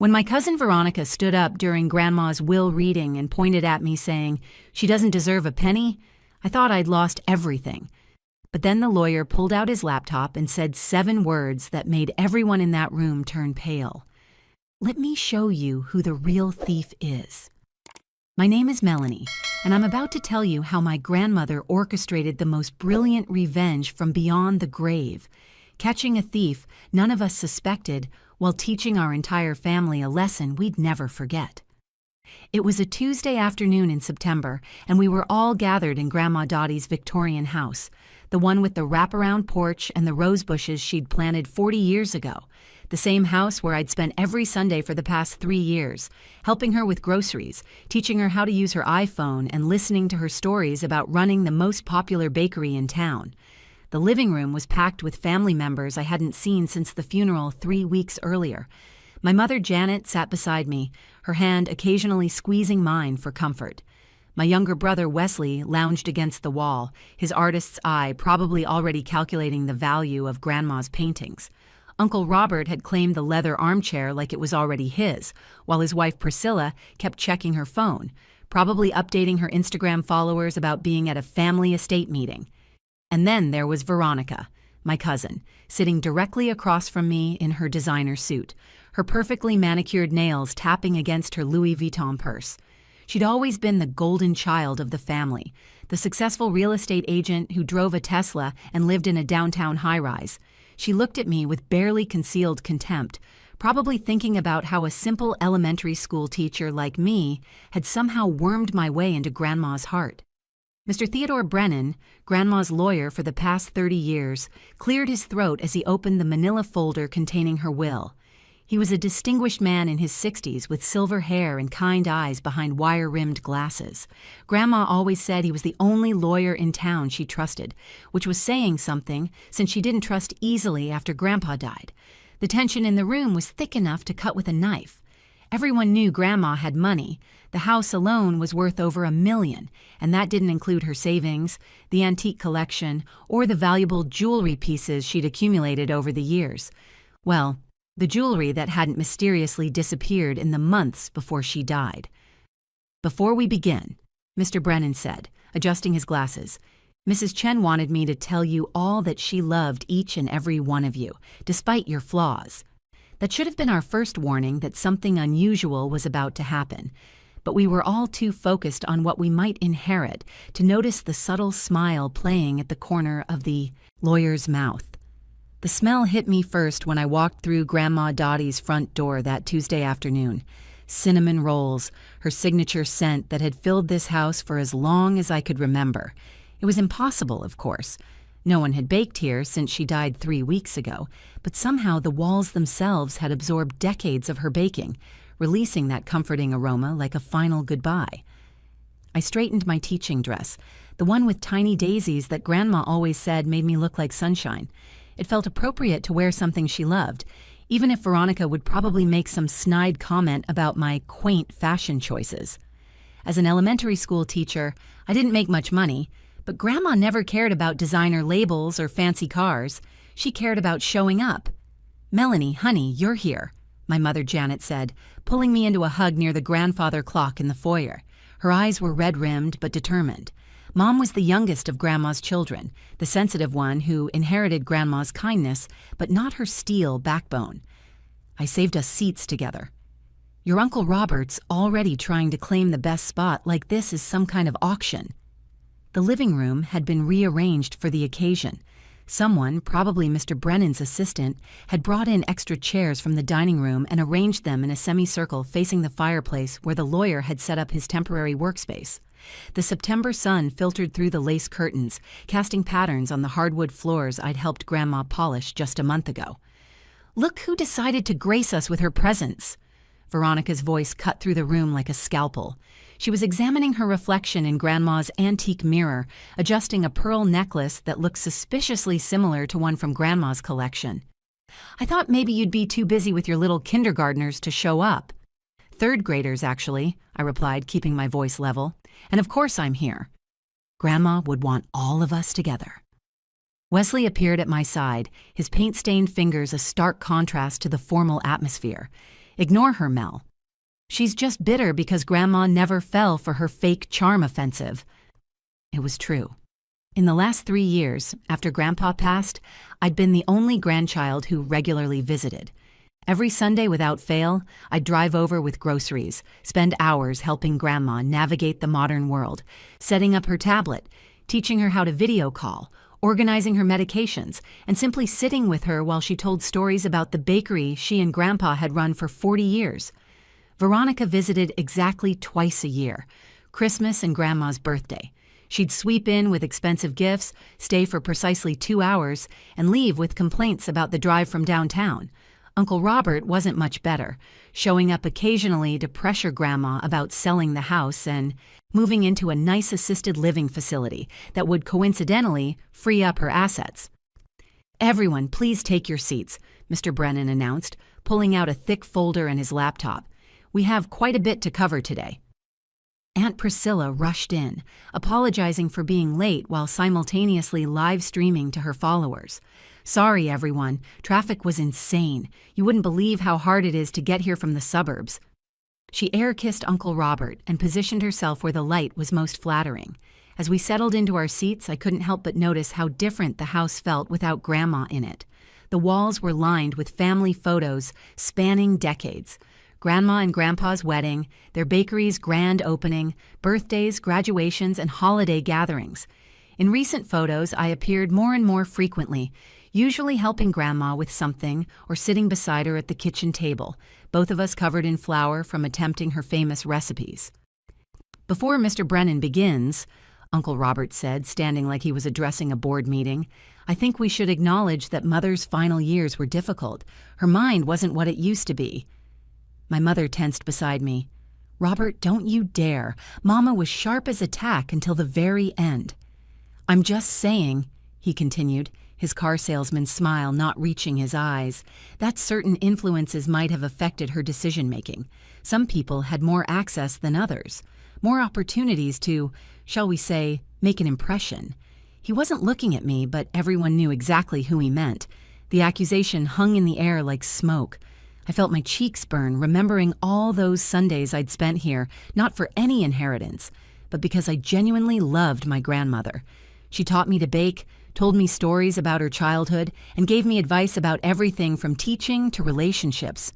When my cousin Veronica stood up during Grandma's will reading and pointed at me saying, "She doesn't deserve a penny," I thought I'd lost everything. But then the lawyer pulled out his laptop and said 7 words that made everyone in that room turn pale. "Let me show you who the real thief is." My name is Melanie, and I'm about to tell you how my grandmother orchestrated the most brilliant revenge from beyond the grave, catching a thief none of us suspected while teaching our entire family a lesson we'd never forget. It was a Tuesday afternoon in September, and we were all gathered in Grandma Dottie's Victorian house, the one with the wraparound porch and the rose bushes she'd planted 40 years ago, the same house where I'd spent every Sunday for the past 3 years, helping her with groceries, teaching her how to use her iPhone, and listening to her stories about running the most popular bakery in town. The living room was packed with family members I hadn't seen since the funeral 3 weeks earlier. My mother Janet sat beside me, her hand occasionally squeezing mine for comfort. My younger brother Wesley lounged against the wall, his artist's eye probably already calculating the value of Grandma's paintings. Uncle Robert had claimed the leather armchair like it was already his, while his wife Priscilla kept checking her phone, probably updating her Instagram followers about being at a family estate meeting. And then there was Veronica, my cousin, sitting directly across from me in her designer suit, her perfectly manicured nails tapping against her Louis Vuitton purse. She'd always been the golden child of the family, the successful real estate agent who drove a Tesla and lived in a downtown high-rise. She looked at me with barely concealed contempt, probably thinking about how a simple elementary school teacher like me had somehow wormed my way into Grandma's heart. Mr. Theodore Brennan, Grandma's lawyer for the past 30 years, cleared his throat as he opened the manila folder containing her will. He was a distinguished man in his 60s with silver hair and kind eyes behind wire-rimmed glasses. Grandma always said he was the only lawyer in town she trusted, which was saying something since she didn't trust easily after Grandpa died. The tension in the room was thick enough to cut with a knife. Everyone knew Grandma had money. The house alone was worth over $1 million, and that didn't include her savings, the antique collection, or the valuable jewelry pieces she'd accumulated over the years. Well, the jewelry that hadn't mysteriously disappeared in the months before she died. "Before we begin," Mr. Brennan said, adjusting his glasses, "Mrs. Chen wanted me to tell you all that she loved each and every one of you, despite your flaws. That should have been our first warning that something unusual was about to happen, but we were all too focused on what we might inherit to notice the subtle smile playing at the corner of the lawyer's mouth. The smell hit me first when I walked through Grandma Dottie's front door that Tuesday afternoon. Cinnamon rolls, her signature scent that had filled this house for as long as I could remember. It was impossible, of course. No one had baked here since she died 3 weeks ago, but somehow the walls themselves had absorbed decades of her baking, releasing that comforting aroma like a final goodbye. I straightened my teaching dress, the one with tiny daisies that Grandma always said made me look like sunshine. It felt appropriate to wear something she loved, even if Veronica would probably make some snide comment about my quaint fashion choices. As an elementary school teacher, I didn't make much money, but Grandma never cared about designer labels or fancy cars. She cared about showing up. "Melanie, honey, you're here," my mother Janet said, pulling me into a hug near the grandfather clock in the foyer. Her eyes were red-rimmed but determined. Mom was the youngest of Grandma's children, the sensitive one who inherited Grandma's kindness, but not her steel backbone. "I saved us seats together. Your Uncle Robert's already trying to claim the best spot like this is some kind of auction." The living room had been rearranged for the occasion. Someone, probably Mr. Brennan's assistant, had brought in extra chairs from the dining room and arranged them in a semicircle facing the fireplace where the lawyer had set up his temporary workspace. The September sun filtered through the lace curtains, casting patterns on the hardwood floors I'd helped Grandma polish just a month ago. "Look who decided to grace us with her presence." Veronica's voice cut through the room like a scalpel. She was examining her reflection in Grandma's antique mirror, adjusting a pearl necklace that looked suspiciously similar to one from Grandma's collection. "I thought maybe you'd be too busy with your little kindergartners to show up." "Third graders, actually," I replied, keeping my voice level. "And of course I'm here. Grandma would want all of us together." Wesley appeared at my side, his paint-stained fingers a stark contrast to the formal atmosphere. Ignore her, Mel. She's just bitter because Grandma never fell for her fake charm offensive. It was true. In the last 3 years, after Grandpa passed, I'd been the only grandchild who regularly visited. Every Sunday without fail, I'd drive over with groceries, spend hours helping Grandma navigate the modern world, setting up her tablet, teaching her how to video call, organizing her medications, and simply sitting with her while she told stories about the bakery she and Grandpa had run for 40 years. Veronica visited exactly twice a year, Christmas and Grandma's birthday. She'd sweep in with expensive gifts, stay for precisely 2 hours, and leave with complaints about the drive from downtown. Uncle Robert wasn't much better, showing up occasionally to pressure Grandma about selling the house and moving into a nice assisted living facility that would coincidentally free up her assets. "Everyone, please take your seats," Mr. Brennan announced, pulling out a thick folder and his laptop. "We have quite a bit to cover today." Aunt Priscilla rushed in, apologizing for being late while simultaneously live streaming to her followers. "Sorry, everyone. Traffic was insane. You wouldn't believe how hard it is to get here from the suburbs." She air-kissed Uncle Robert and positioned herself where the light was most flattering. As we settled into our seats, I couldn't help but notice how different the house felt without Grandma in it. The walls were lined with family photos spanning decades. Grandma and Grandpa's wedding, their bakery's grand opening, birthdays, graduations, and holiday gatherings. In recent photos, I appeared more and more frequently, usually helping Grandma with something or sitting beside her at the kitchen table, both of us covered in flour from attempting her famous recipes. "Before Mr. Brennan begins," Uncle Robert said, standing like he was addressing a board meeting, "I think we should acknowledge that Mother's final years were difficult. Her mind wasn't what it used to be." My mother tensed beside me. "Robert, don't you dare. Mama was sharp as a tack until the very end." "I'm just saying," he continued, his car salesman's smile not reaching his eyes, "that certain influences might have affected her decision-making. Some people had more access than others, more opportunities to, shall we say, make an impression." He wasn't looking at me, but everyone knew exactly who he meant. The accusation hung in the air like smoke. I felt my cheeks burn, remembering all those Sundays I'd spent here, not for any inheritance, but because I genuinely loved my grandmother. She taught me to bake, told me stories about her childhood, and gave me advice about everything from teaching to relationships.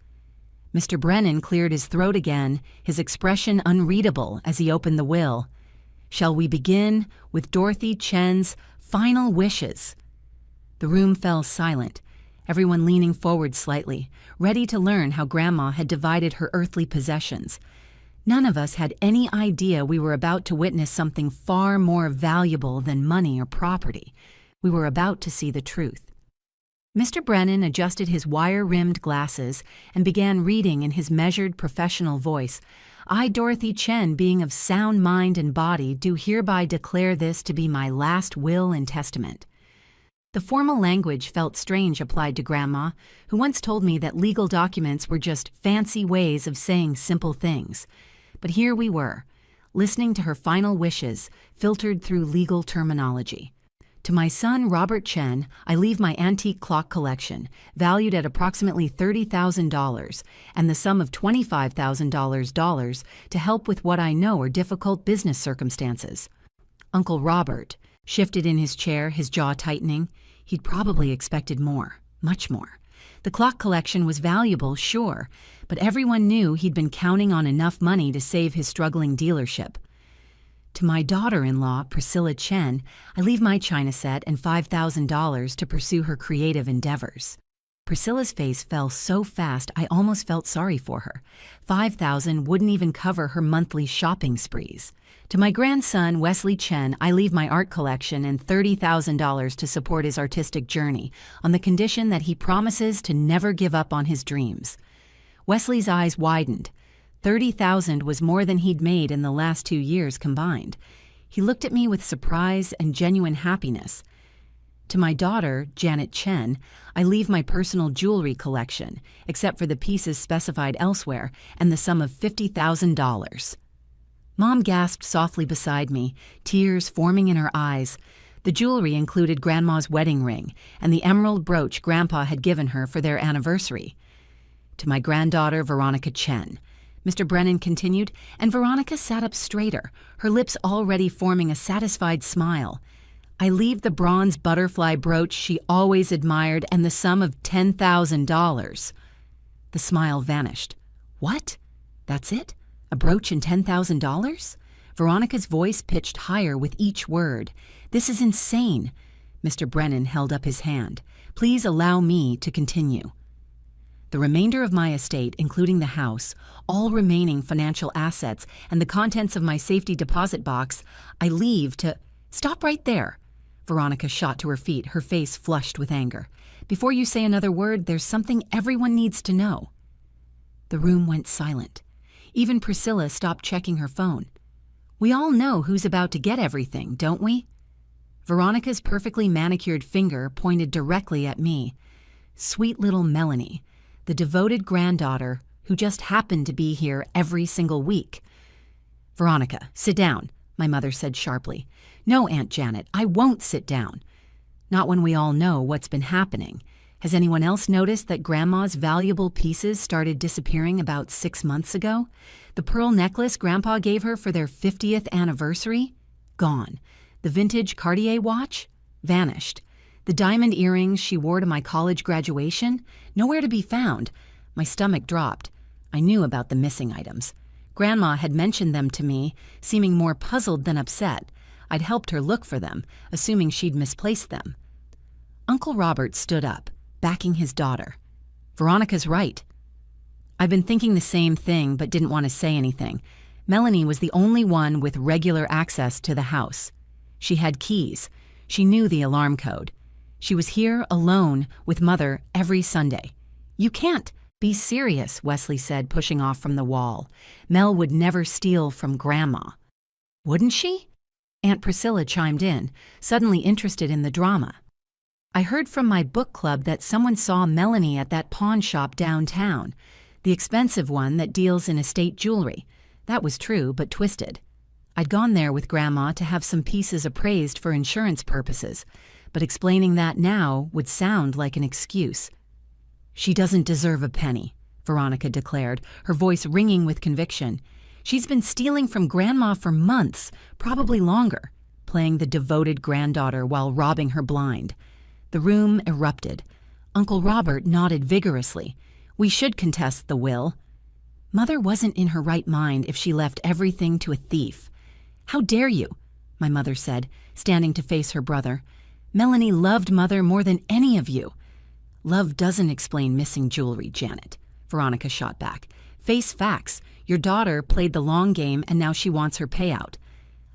Mr. Brennan cleared his throat again, his expression unreadable as he opened the will. "Shall we begin with Dorothy Chen's final wishes?" The room fell silent, everyone leaning forward slightly, ready to learn how Grandma had divided her earthly possessions. None of us had any idea we were about to witness something far more valuable than money or property. We were about to see the truth. Mr. Brennan adjusted his wire-rimmed glasses and began reading in his measured professional voice. "I, Dorothy Chen, being of sound mind and body, do hereby declare this to be my last will and testament." The formal language felt strange applied to Grandma, who once told me that legal documents were just fancy ways of saying simple things. But here we were, listening to her final wishes, filtered through legal terminology. "To my son, Robert Chen, I leave my antique clock collection, valued at approximately $30,000, and the sum of $25,000 to help with what I know are difficult business circumstances." Uncle Robert shifted in his chair, his jaw tightening. He'd probably expected more, much more. The clock collection was valuable, sure, but everyone knew he'd been counting on enough money to save his struggling dealership. "To my daughter-in-law, Priscilla Chen, I leave my china set and $5,000 to pursue her creative endeavors." Priscilla's face fell so fast I almost felt sorry for her. $5,000 wouldn't even cover her monthly shopping sprees. "To my grandson, Wesley Chen, I leave my art collection and $30,000 to support his artistic journey, on the condition that he promises to never give up on his dreams." Wesley's eyes widened. $30,000 was more than he'd made in the last 2 years combined. He looked at me with surprise and genuine happiness. "To my daughter, Janet Chen, I leave my personal jewelry collection, except for the pieces specified elsewhere, and the sum of $50,000. Mom gasped softly beside me, tears forming in her eyes. The jewelry included Grandma's wedding ring and the emerald brooch Grandpa had given her for their anniversary. To my granddaughter, Veronica Chen," Mr. Brennan continued, and Veronica sat up straighter, her lips already forming a satisfied smile. "I leave the bronze butterfly brooch she always admired and the sum of $10,000. The smile vanished. "What? That's it? A brooch and $10,000? Veronica's voice pitched higher with each word. "This is insane." Mr. Brennan held up his hand. "Please allow me to continue. The remainder of my estate, including the house, all remaining financial assets, and the contents of my safety deposit box, I leave to—" "Stop right there." Veronica shot to her feet, her face flushed with anger. "Before you say another word, there's something everyone needs to know." The room went silent. Even Priscilla stopped checking her phone. "We all know who's about to get everything, don't we?" Veronica's perfectly manicured finger pointed directly at me. Sweet little Melanie, the devoted granddaughter who just happened to be here every single week. "Veronica, sit down," my mother said sharply. "No, Aunt Janet, I won't sit down. Not when we all know what's been happening. Has anyone else noticed that Grandma's valuable pieces started disappearing about 6 months ago? The pearl necklace Grandpa gave her for their 50th anniversary? Gone. The vintage Cartier watch? Vanished. The diamond earrings she wore to my college graduation? Nowhere to be found. My stomach dropped. I knew about the missing items. Grandma had mentioned them to me, seeming more puzzled than upset. I'd helped her look for them, assuming she'd misplaced them. Uncle Robert stood up, backing his daughter. "Veronica's right." I've been thinking the same thing, but didn't want to say anything. Melanie was the only one with regular access to the house. She had keys. She knew the alarm code. She was here alone with Mother every Sunday. "You can't be serious," Wesley said, pushing off from the wall. "Mel would never steal from Grandma." "Wouldn't she?" Aunt Priscilla chimed in, suddenly interested in the drama. "I heard from my book club that someone saw Melanie at that pawn shop downtown, the expensive one that deals in estate jewelry. That was true, but twisted. I'd gone there with Grandma to have some pieces appraised for insurance purposes, but explaining that now would sound like an excuse." "She doesn't deserve a penny," Veronica declared, her voice ringing with conviction. "She's been stealing from Grandma for months, probably longer, playing the devoted granddaughter while robbing her blind." The room erupted. Uncle Robert nodded vigorously. "We should contest the will." "Mother wasn't in her right mind if she left everything to a thief." "How dare you?" my mother said, standing to face her brother. "Melanie loved Mother more than any of you." "Love doesn't explain missing jewelry, Janet," Veronica shot back. "Face facts. Your daughter played the long game and now she wants her payout."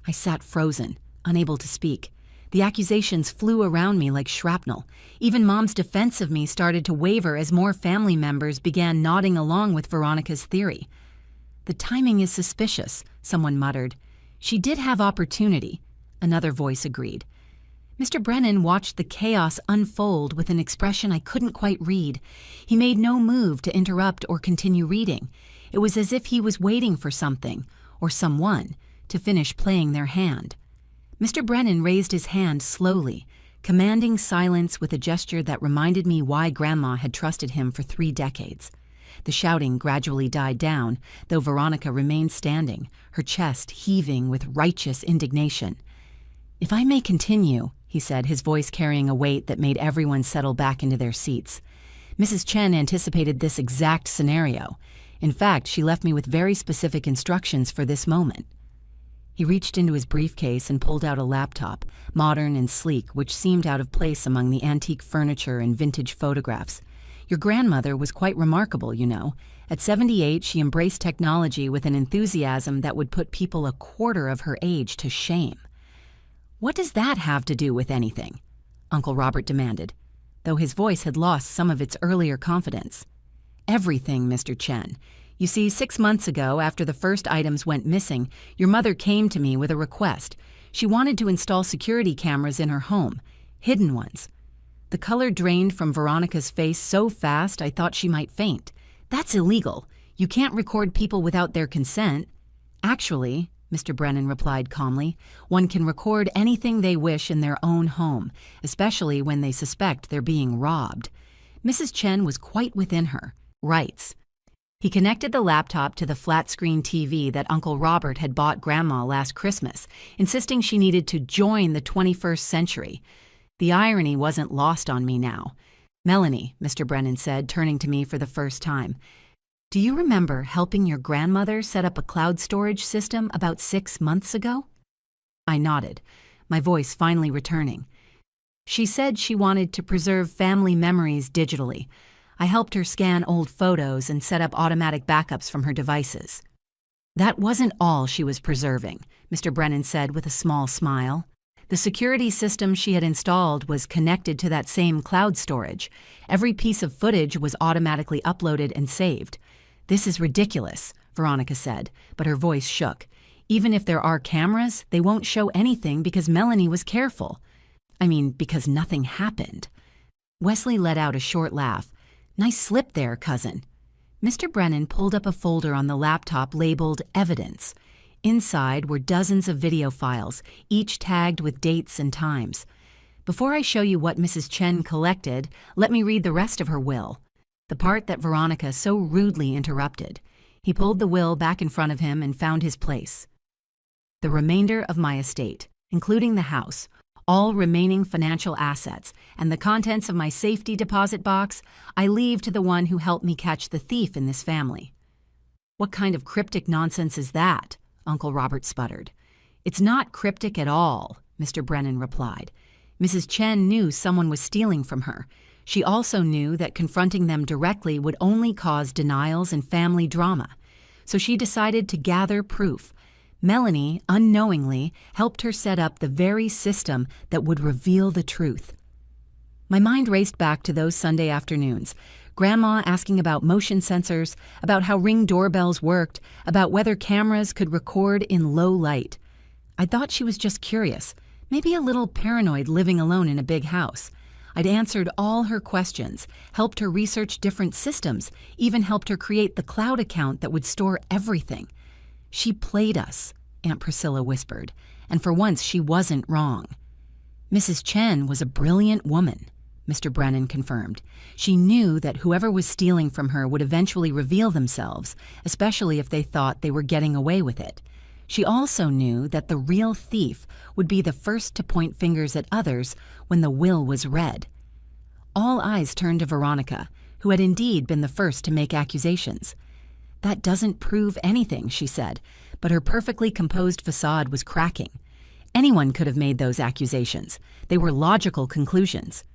I sat frozen, unable to speak. The accusations flew around me like shrapnel. Even Mom's defense of me started to waver as more family members began nodding along with Veronica's theory. "The timing is suspicious," someone muttered. "She did have opportunity," another voice agreed. Mr. Brennan watched the chaos unfold with an expression I couldn't quite read. He made no move to interrupt or continue reading. It was as if he was waiting for something, or someone, to finish playing their hand. Mr. Brennan raised his hand slowly, commanding silence with a gesture that reminded me why Grandma had trusted him for 3 decades. The shouting gradually died down, though Veronica remained standing, her chest heaving with righteous indignation. "If I may continue," he said, his voice carrying a weight that made everyone settle back into their seats. "Mrs. Chen anticipated this exact scenario. In fact, she left me with very specific instructions for this moment." He reached into his briefcase and pulled out a laptop, modern and sleek, which seemed out of place among the antique furniture and vintage photographs. "Your grandmother was quite remarkable, you know. At 78, she embraced technology with an enthusiasm that would put people a quarter of her age to shame." "What does that have to do with anything?" Uncle Robert demanded, though his voice had lost some of its earlier confidence. "Everything, Mr. Chen. You see, 6 months ago, after the first items went missing, your mother came to me with a request. She wanted to install security cameras in her home, hidden ones." The color drained from Veronica's face so fast I thought she might faint. "That's illegal. You can't record people without their consent." "Actually," Mr. Brennan replied calmly, "one can record anything they wish in their own home, especially when they suspect they're being robbed." Mrs. Chen was quite within her. rights. He connected the laptop to the flat-screen TV that Uncle Robert had bought Grandma last Christmas, insisting she needed to join the 21st century. The irony wasn't lost on me now. "Melanie," Mr. Brennan said, turning to me for the first time, "do you remember helping your grandmother set up a cloud storage system about 6 months ago?" I nodded, my voice finally returning. "She said she wanted to preserve family memories digitally. I helped her scan old photos and set up automatic backups from her devices." "That wasn't all she was preserving," Mr. Brennan said with a small smile. "The security system she had installed was connected to that same cloud storage. Every piece of footage was automatically uploaded and saved." "This is ridiculous," Veronica said, but her voice shook. "Even if there are cameras, they won't show anything because Melanie was careful. I mean, because nothing happened." Wesley let out a short laugh. "Nice slip there, cousin." Mr. Brennan pulled up a folder on the laptop labeled Evidence. Inside were dozens of video files, each tagged with dates and times. "Before I show you what Mrs. Chen collected, let me read the rest of her will," the part that Veronica so rudely interrupted. He pulled the will back in front of him and found his place. "The remainder of my estate, including the house, all remaining financial assets, and the contents of my safety deposit box, I leave to the one who helped me catch the thief in this family." "What kind of cryptic nonsense is that?" Uncle Robert sputtered. "It's not cryptic at all," Mr. Brennan replied. "Mrs. Chen knew someone was stealing from her. She also knew that confronting them directly would only cause denials and family drama. So she decided to gather proof. Melanie, unknowingly, helped her set up the very system that would reveal the truth." My mind raced back to those Sunday afternoons. Grandma asking about motion sensors, about how Ring doorbells worked, about whether cameras could record in low light. I thought she was just curious, maybe a little paranoid living alone in a big house. I'd answered all her questions, helped her research different systems, even helped her create the cloud account that would store everything. "She played us," Aunt Priscilla whispered, and for once she wasn't wrong. "Mrs. Chen was a brilliant woman," Mr. Brennan confirmed. "She knew that whoever was stealing from her would eventually reveal themselves, especially if they thought they were getting away with it. She also knew that the real thief would be the first to point fingers at others when the will was read." All eyes turned to Veronica, who had indeed been the first to make accusations. "That doesn't prove anything," she said, but her perfectly composed facade was cracking. Anyone could have made those accusations. They were logical conclusions.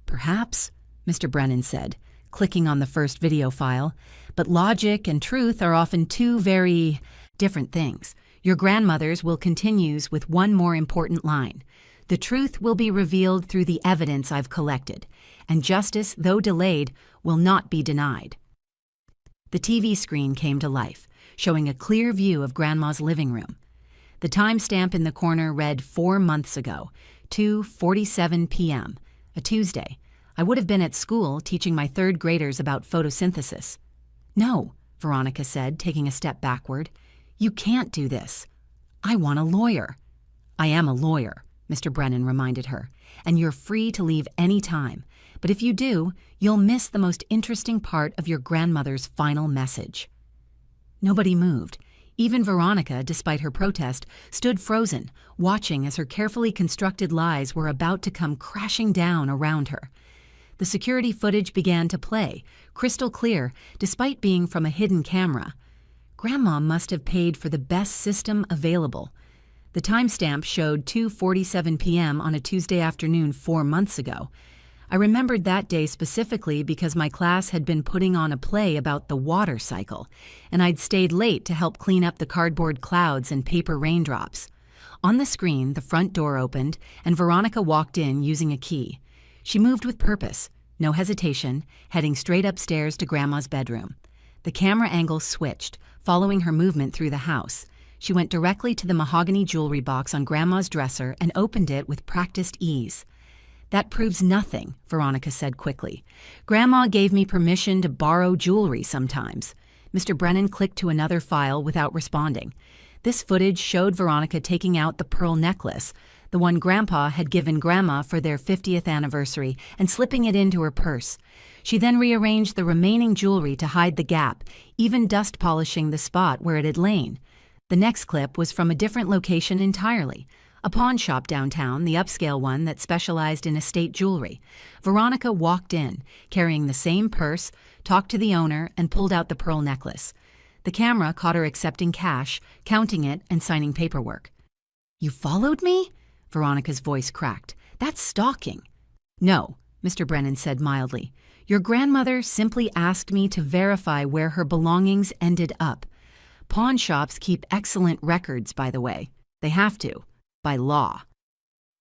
"Perhaps," Mr. Brennan said, clicking on the first video file, "but logic and truth are often two very different things. Your grandmother's will continues with one more important line. The truth will be revealed through the evidence I've collected, and justice, though delayed, will not be denied." The TV screen came to life, showing a clear view of Grandma's living room. The timestamp in the corner read 4 months ago, 2:47 p.m., a Tuesday. I would have been at school teaching my third graders about photosynthesis. "No," Veronica said, taking a step backward. "You can't do this. I want a lawyer." "I am a lawyer," Mr. Brennan reminded her, "and you're free to leave any time. But if you do, you'll miss the most interesting part of your grandmother's final message." Nobody moved. Even Veronica, despite her protest, stood frozen, watching as her carefully constructed lies were about to come crashing down around her. The security footage began to play, crystal clear, despite being from a hidden camera. Grandma must have paid for the best system available. The timestamp showed 2:47 p.m. on a Tuesday afternoon 4 months ago. I remembered that day specifically because my class had been putting on a play about the water cycle, and I'd stayed late to help clean up the cardboard clouds and paper raindrops. On the screen, the front door opened, and Veronica walked in using a key. She moved with purpose, no hesitation, heading straight upstairs to Grandma's bedroom. The camera angle switched, following her movement through the house. She went directly to the mahogany jewelry box on Grandma's dresser and opened it with practiced ease. "That proves nothing," Veronica said quickly. "Grandma gave me permission to borrow jewelry sometimes." Mr. Brennan clicked to another file without responding. This footage showed Veronica taking out the pearl necklace, the one Grandpa had given Grandma for their 50th anniversary, and slipping it into her purse. She then rearranged the remaining jewelry to hide the gap, even dust polishing the spot where it had lain. The next clip was from a different location entirely, a pawn shop downtown, the upscale one that specialized in estate jewelry. Veronica walked in, carrying the same purse, talked to the owner, and pulled out the pearl necklace. The camera caught her accepting cash, counting it, and signing paperwork. "You followed me?" Veronica's voice cracked. "That's stalking." "No," Mr. Brennan said mildly. "Your grandmother simply asked me to verify where her belongings ended up. Pawn shops keep excellent records, by the way. They have to, by law."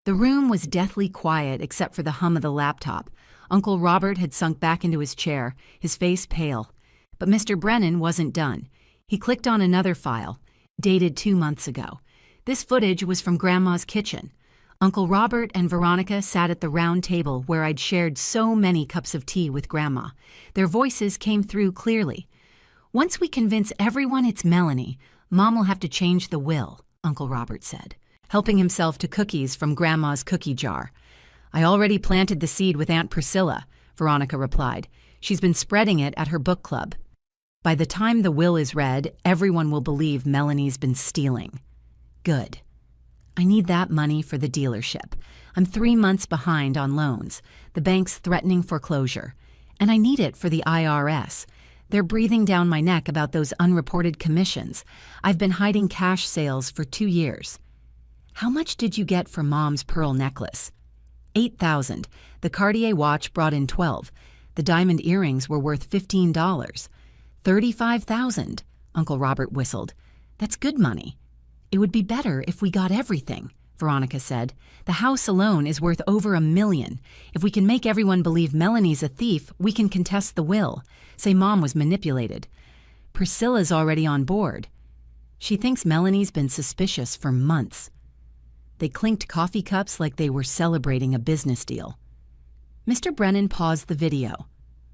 The room was deathly quiet except for the hum of the laptop. Uncle Robert had sunk back into his chair, his face pale. But Mr. Brennan wasn't done. He clicked on another file, dated 2 months ago. This footage was from Grandma's kitchen. Uncle Robert and Veronica sat at the round table where I'd shared so many cups of tea with Grandma. Their voices came through clearly. "Once we convince everyone it's Melanie, Mom will have to change the will," Uncle Robert said, helping himself to cookies from Grandma's cookie jar. "I already planted the seed with Aunt Priscilla," Veronica replied. "She's been spreading it at her book club. By the time the will is read, everyone will believe Melanie's been stealing." "Good. I need that money for the dealership. I'm 3 months behind on loans. The bank's threatening foreclosure. And I need it for the IRS. They're breathing down my neck about those unreported commissions. I've been hiding cash sales for 2 years." "How much did you get for Mom's pearl necklace?" $8,000. The Cartier watch brought in 12. The diamond earrings were worth $15. $35,000, Uncle Robert whistled. "That's good money." "It would be better if we got everything," Veronica said. "The house alone is worth over $1 million. If we can make everyone believe Melanie's a thief, we can contest the will, say Mom was manipulated. Priscilla's already on board. She thinks Melanie's been suspicious for months." They clinked coffee cups like they were celebrating a business deal. Mr. Brennan paused the video.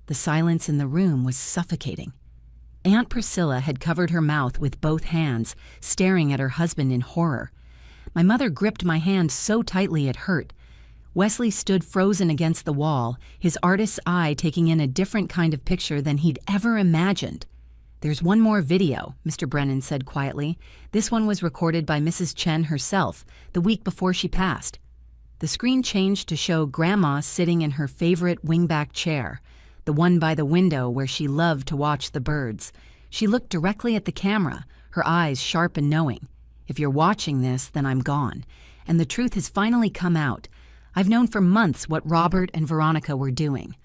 The silence in the room was suffocating. Aunt Priscilla had covered her mouth with both hands, staring at her husband in horror. My mother gripped my hand so tightly it hurt. Wesley stood frozen against the wall, his artist's eye taking in a different kind of picture than he'd ever imagined. "There's one more video," Mr. Brennan said quietly. "This one was recorded by Mrs. Chen herself, the week before she passed." The screen changed to show Grandma sitting in her favorite wingback chair, the one by the window where she loved to watch the birds. She looked directly at the camera, her eyes sharp and knowing. "If you're watching this, then I'm gone. And the truth has finally come out. I've known for months what Robert and Veronica were doing.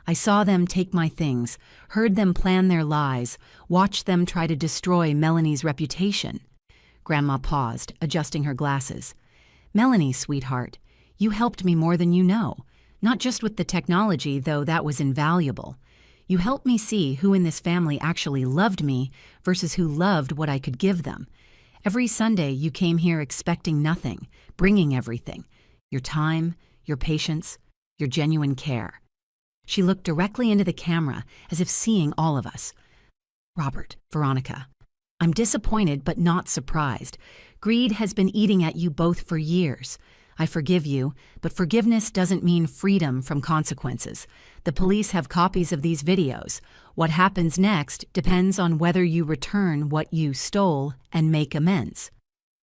I saw them take my things, heard them plan their lies, watched them try to destroy Melanie's reputation." Grandma paused, adjusting her glasses. "Melanie, sweetheart, you helped me more than you know. Not just with the technology, though that was invaluable. You helped me see who in this family actually loved me versus who loved what I could give them. Every Sunday you came here expecting nothing, bringing everything. Your time, your patience, your genuine care." She looked directly into the camera, as if seeing all of us. "Robert, Veronica, I'm disappointed but not surprised. Greed has been eating at you both for years. I forgive you, but forgiveness doesn't mean freedom from consequences. The police have copies of these videos. What happens next depends on whether you return what you stole and make amends."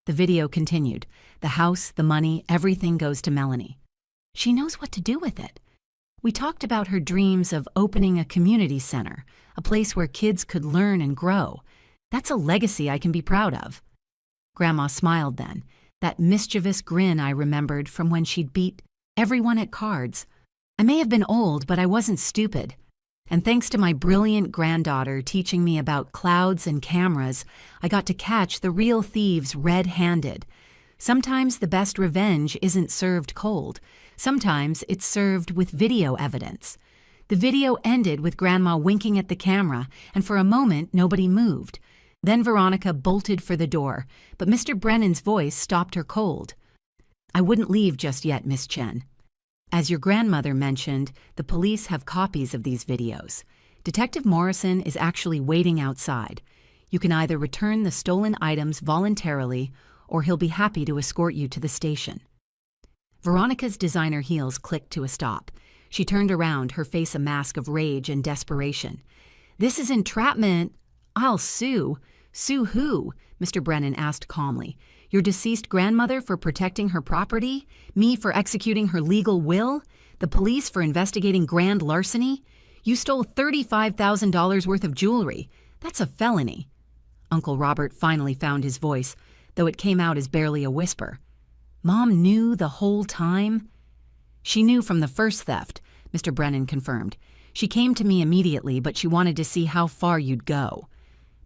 The video continued. "The house, the money, everything goes to Melanie. She knows what to do with it. We talked about her dreams of opening a community center, a place where kids could learn and grow. That's a legacy I can be proud of." Grandma smiled then, that mischievous grin I remembered from when she'd beat everyone at cards. "I may have been old, but I wasn't stupid. And thanks to my brilliant granddaughter teaching me about clouds and cameras, I got to catch the real thieves red-handed. Sometimes the best revenge isn't served cold. Sometimes it's served with video evidence." The video ended with Grandma winking at the camera, and for a moment nobody moved. Then Veronica bolted for the door, but Mr. Brennan's voice stopped her cold. "I wouldn't leave just yet, Miss Chen. As your grandmother mentioned, the police have copies of these videos. Detective Morrison is actually waiting outside. You can either return the stolen items voluntarily, or he'll be happy to escort you to the station." Veronica's designer heels clicked to a stop. She turned around, her face a mask of rage and desperation. "This is entrapment. I'll sue." "Sue who?" Mr. Brennan asked calmly. "Your deceased grandmother for protecting her property? Me for executing her legal will? The police for investigating grand larceny? You stole $35,000 worth of jewelry. That's a felony." Uncle Robert finally found his voice, though it came out as barely a whisper. "Mom knew the whole time?" "She knew from the first theft," Mr. Brennan confirmed. "She came to me immediately, but she wanted to see how far you'd go.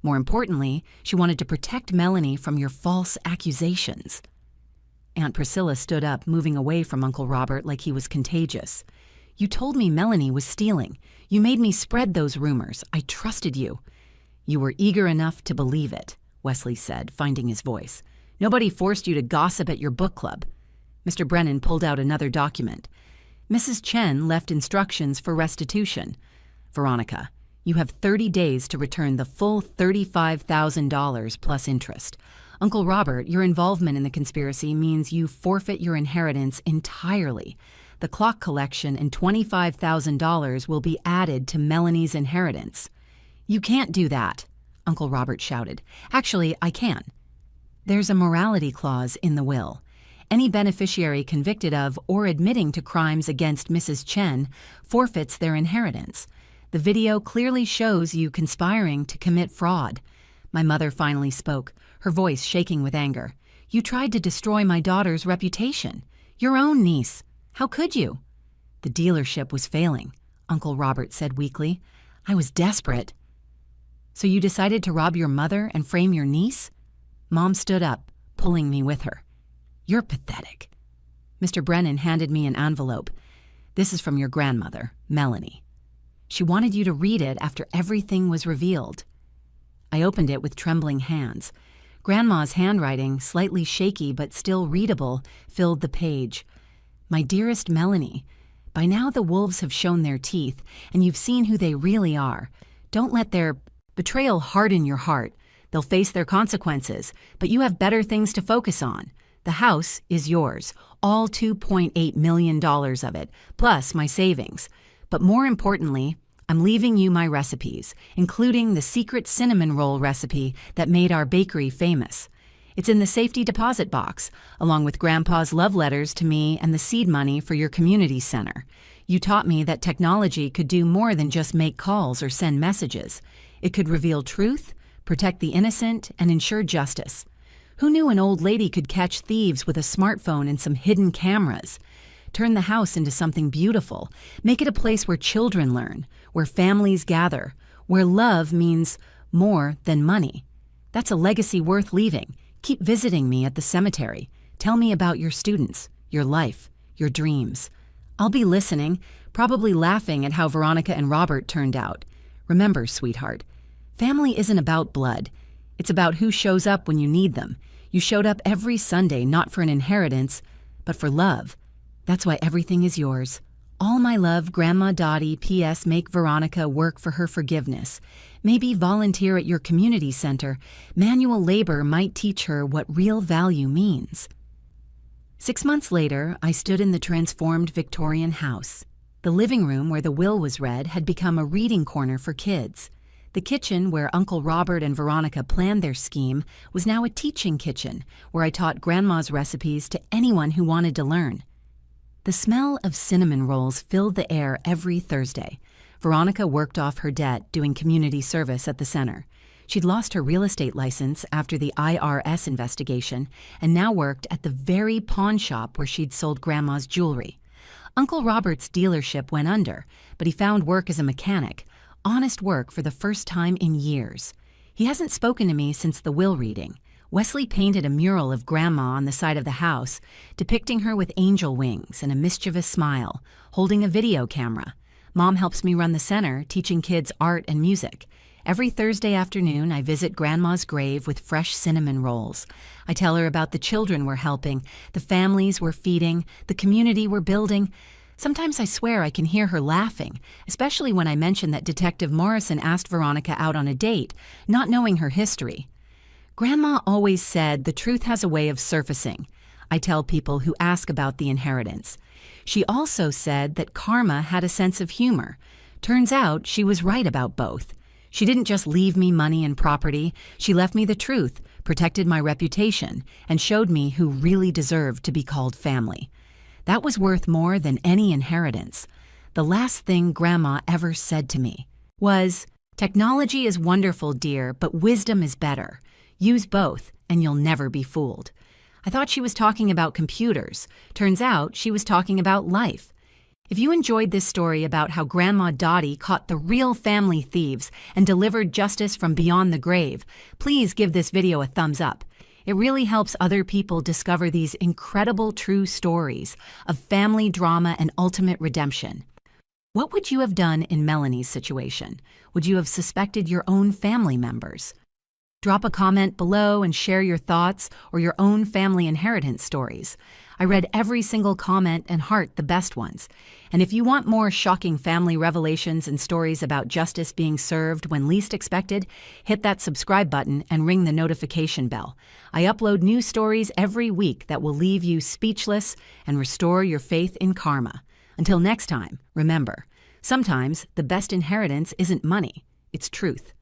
More importantly, she wanted to protect Melanie from your false accusations." Aunt Priscilla stood up, moving away from Uncle Robert like he was contagious. "You told me Melanie was stealing. You made me spread those rumors. I trusted you." "You were eager enough to believe it," Wesley said, finding his voice. "Nobody forced you to gossip at your book club." Mr. Brennan pulled out another document. "Mrs. Chen left instructions for restitution. Veronica, you have 30 days to return the full $35,000 plus interest. Uncle Robert, your involvement in the conspiracy means you forfeit your inheritance entirely. The clock collection and $25,000 will be added to Melanie's inheritance." "You can't do that," Uncle Robert shouted. "Actually, I can. There's a morality clause in the will. Any beneficiary convicted of or admitting to crimes against Mrs. Chen forfeits their inheritance. The video clearly shows you conspiring to commit fraud." My mother finally spoke, her voice shaking with anger. "You tried to destroy my daughter's reputation. Your own niece. How could you?" "The dealership was failing," Uncle Robert said weakly. "I was desperate." "So you decided to rob your mother and frame your niece?" Mom stood up, pulling me with her. "You're pathetic." Mr. Brennan handed me an envelope. "This is from your grandmother, Melanie. She wanted you to read it after everything was revealed." I opened it with trembling hands. Grandma's handwriting, slightly shaky but still readable, filled the page. "My dearest Melanie, by now the wolves have shown their teeth, and you've seen who they really are. Don't let their betrayal harden your heart. They'll face their consequences, but you have better things to focus on. The house is yours, all $2.8 million of it, plus my savings. But more importantly, I'm leaving you my recipes, including the secret cinnamon roll recipe that made our bakery famous. It's in the safety deposit box, along with Grandpa's love letters to me and the seed money for your community center. You taught me that technology could do more than just make calls or send messages. It could reveal truth, protect the innocent, and ensure justice. Who knew an old lady could catch thieves with a smartphone and some hidden cameras? Turn the house into something beautiful. Make it a place where children learn, where families gather, where love means more than money. That's a legacy worth leaving. Keep visiting me at the cemetery. Tell me about your students, your life, your dreams. I'll be listening, probably laughing at how Veronica and Robert turned out. Remember, sweetheart, family isn't about blood. It's about who shows up when you need them. You showed up every Sunday, not for an inheritance, but for love. That's why everything is yours. All my love, Grandma Dottie. P.S. Make Veronica work for her forgiveness. Maybe volunteer at your community center. Manual labor might teach her what real value means. 6 months later, I stood in the transformed Victorian house. The living room where the will was read had become a reading corner for kids. The kitchen where Uncle Robert and Veronica planned their scheme was now a teaching kitchen where I taught Grandma's recipes to anyone who wanted to learn. The smell of cinnamon rolls filled the air every Thursday. Veronica worked off her debt doing community service at the center. She'd lost her real estate license after the IRS investigation and now worked at the very pawn shop where she'd sold Grandma's jewelry. Uncle Robert's dealership went under, but he found work as a mechanic, honest work for the first time in years. He hasn't spoken to me since the will reading. Wesley painted a mural of Grandma on the side of the house, depicting her with angel wings and a mischievous smile, holding a video camera. Mom helps me run the center, teaching kids art and music. Every Thursday afternoon, I visit Grandma's grave with fresh cinnamon rolls. I tell her about the children we're helping, the families we're feeding, the community we're building. Sometimes I swear I can hear her laughing, especially when I mention that Detective Morrison asked Veronica out on a date, not knowing her history. Grandma always said the truth has a way of surfacing. I tell people who ask about the inheritance. She also said that karma had a sense of humor. Turns out she was right about both. She didn't just leave me money and property, she left me the truth, protected my reputation, and showed me who really deserved to be called family. That was worth more than any inheritance. The last thing Grandma ever said to me was, "Technology is wonderful, dear, but wisdom is better. Use both, and you'll never be fooled." I thought she was talking about computers. Turns out she was talking about life. If you enjoyed this story about how Grandma Dottie caught the real family thieves and delivered justice from beyond the grave, please give this video a thumbs up. It really helps other people discover these incredible true stories of family drama and ultimate redemption. What would you have done in Melanie's situation? Would you have suspected your own family members? Drop a comment below and share your thoughts or your own family inheritance stories. I read every single comment and heart the best ones. And if you want more shocking family revelations and stories about justice being served when least expected, hit that subscribe button and ring the notification bell. I upload new stories every week that will leave you speechless and restore your faith in karma. Until next time, remember, sometimes the best inheritance isn't money, it's truth.